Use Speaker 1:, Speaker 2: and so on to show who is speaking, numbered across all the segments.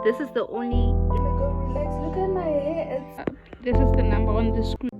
Speaker 1: This is the only.
Speaker 2: Relax. Look at my hair.
Speaker 1: This is the number on the screen.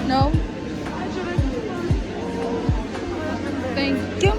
Speaker 1: No. Thank you.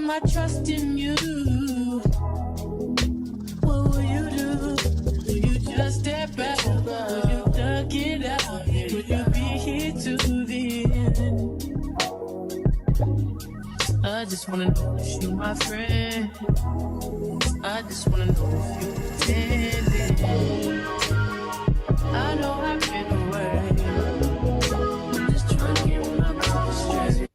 Speaker 3: My trust in you. What will you do? Will you just step back? Will you duck it out? Will you be here to the end? I just wanna know if you my friend. I just wanna know if you pretending. I know I've been away. I'm just trying to get my mind straight.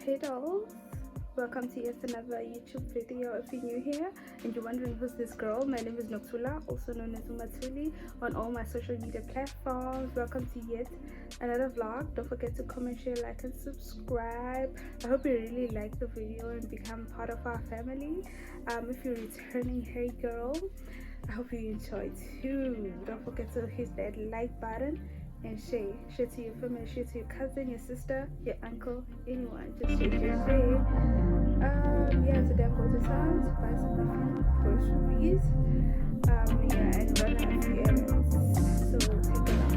Speaker 1: Hey dolls.
Speaker 2: welcome to yet another YouTube video. If you're new here and you're wondering who's this girl, my name is Noktula, also known as Umatuli on all my social media platforms. Welcome to yet another vlog. Don't forget to comment, share, like and subscribe. I hope you really like the video and become part of our family. If you're returning, hey girl, I hope you enjoy too. Don't forget to hit that like button and share to your family, share to your cousin, your sister, your uncle, anyone. Just share. Yeah, today I'm going to town to buy some groceries. Yeah, and run a few errands. So take it out.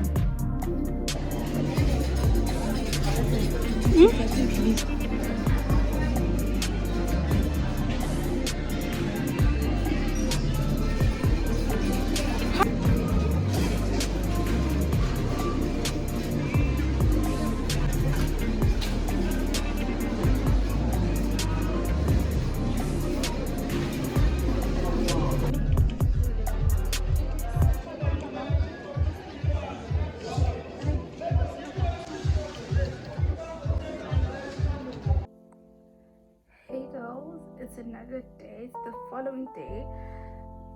Speaker 2: Hey girls, it's another day. It's the following day.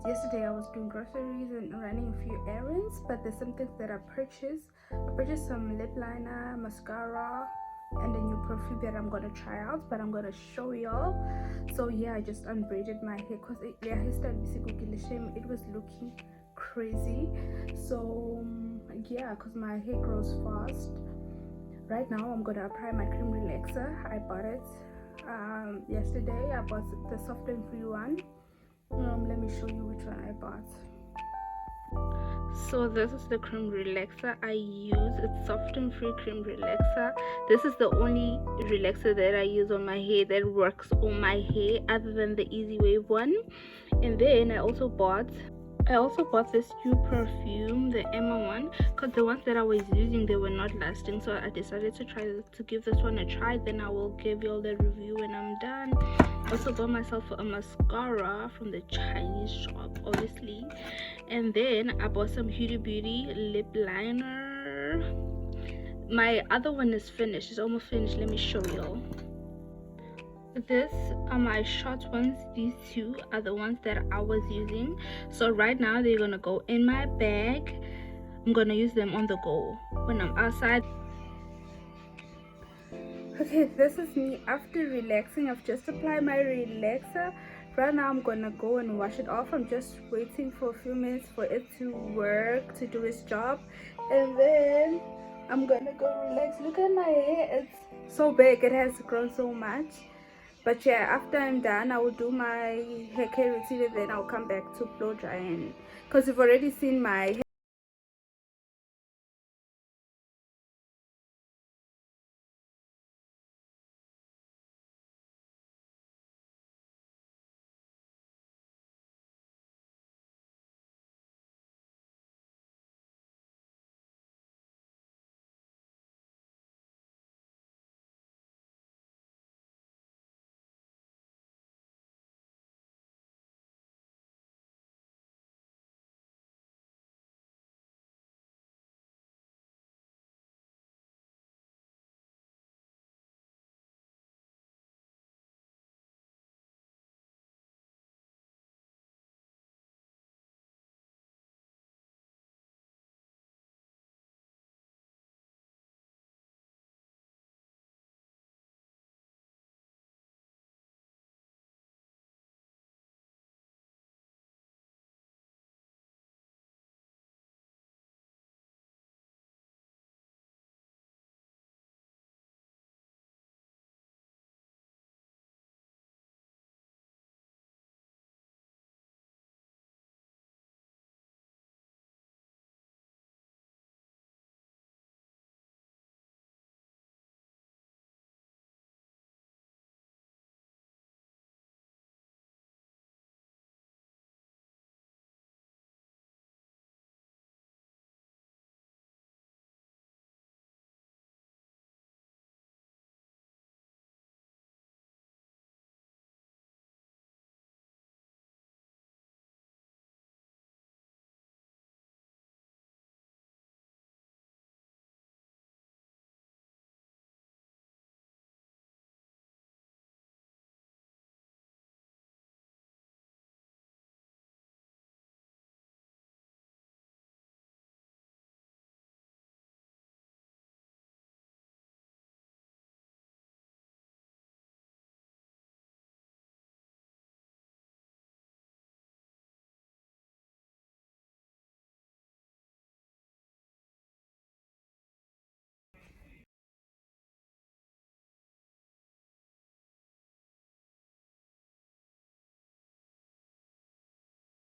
Speaker 2: Yesterday I was doing groceries and running a few errands, but there's some things that I purchased. I purchased some lip liner, mascara, and a new perfume that I'm gonna try out, but I'm gonna show y'all. So yeah, I just unbraided my hair because it was looking crazy. So yeah, because my hair grows fast. Right now I'm gonna apply my cream relaxer. I bought it yesterday. I bought the soft and free one. Let me show you which one I bought. So this is the cream relaxer I use. It's soft and free cream relaxer. This is the only relaxer that I use on my hair that works on my hair other than the Easy Wave one. And then I also bought this new perfume, the Emma one, because the ones that I was using, they were not lasting, so I decided to give this one a try. Then I will give you all the review when I'm done. Also bought myself a mascara from the Chinese shop, obviously, and then I bought some Huda Beauty lip liner. My other one is finished, it's almost finished. Let me show y'all. This are my short ones. These two are the ones that I was using. So right now they're gonna go in my bag. I'm gonna use them on the go when I'm outside. Okay, this is me after relaxing. I've just applied my relaxer. Right now I'm gonna go and wash it off. I'm just waiting for a few minutes for it to work, to do its job, and then I'm gonna go relax. Look at my hair, it's so big, it has grown so much. But yeah, after I'm done, I will do my hair care routine and then I'll come back to blow dry. And because you've already seen my